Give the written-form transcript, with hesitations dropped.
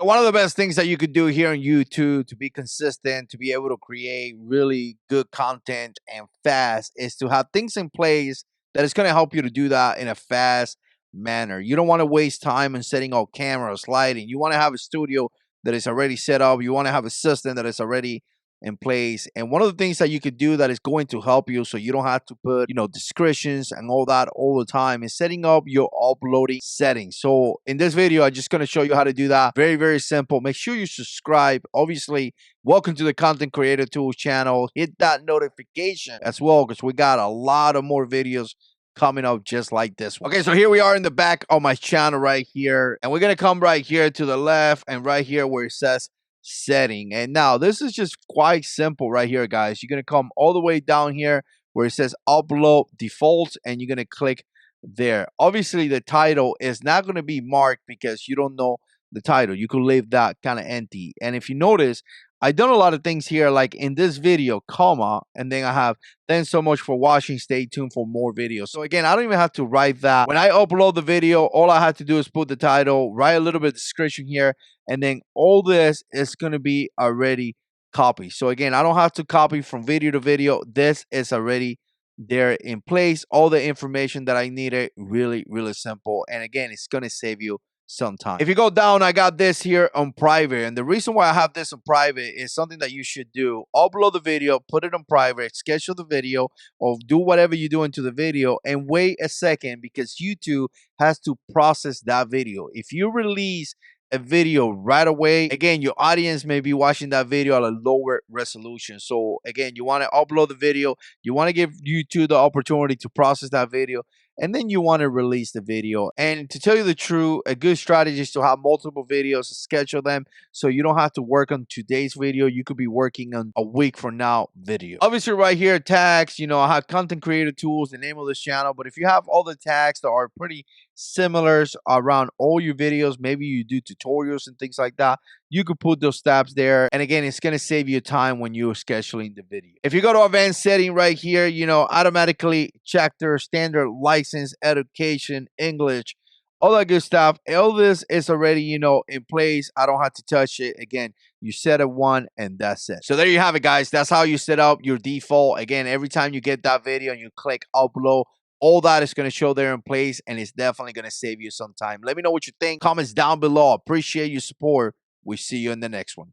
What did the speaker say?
One of the best things that you could do here on YouTube to be consistent, to be able to create really good content and fast, is to have things in place that is going to help you to do that in a fast manner. You don't want to waste time in setting up cameras, lighting. You want to have a studio that is already set up. You want to have a system that is already in place. And one of the things that you could do that is going to help you so you don't have to put, descriptions and all that all the time is setting up your uploading settings. So in this video, I'm just going to show you how to do that. Very, very simple. Make sure you subscribe. Obviously, welcome to the Content Creator Tools channel. Hit that notification as well because we got a lot of more videos coming up just like this one. Okay, so here we are in the back of my channel right here. And we're going to come right here to the left and right here where it says setting. And now this is just quite simple right here, guys. You're going to come all the way down here where it says upload defaults and you're going to click there. Obviously, the title is not going to be marked because you don't know the title. You could leave that kind of empty. And if you notice, I've done a lot of things here, like in this video, comma, and then I have, thanks so much for watching. Stay tuned for more videos. So again, I don't even have to write that. When I upload the video, all I have to do is put the title, write a little bit of description here, and then all this is going to be already copied. So again, I don't have to copy from video to video. This is already there in place. All the information that I needed, really, really simple. And again, it's going to save you some time. If you go down, I got this here on private. And the reason why I have this on private is something that you should do. Upload the video, put it on private, schedule the video, or do whatever you do into the video, and wait a second because YouTube has to process that video. If you release a video right away, again, your audience may be watching that video at a lower resolution. So again, you want to upload the video, you want to give YouTube the opportunity to process that video, and then you want to release the video. And to tell you the truth, a good strategy is to have multiple videos, schedule them so you don't have to work on today's video. You could be working on a week from now video. Obviously right here, tags, I have Content Creator Tools, the name of this channel. But if you have all the tags that are pretty similar around all your videos, maybe you do tutorials and things like that, you could put those tabs there. And again, it's going to save you time when you're scheduling the video. If you go to advanced setting right here, automatically check their standard license, education, English, all that good stuff. All this is already, in place. I don't have to touch it. Again, you set it one and that's it. So there you have it, guys. That's how you set up your default. Again, every time you get that video and you click upload, all that is going to show there in place, and it's definitely going to save you some time. Let me know what you think. Comments down below. Appreciate your support. We see you in the next one.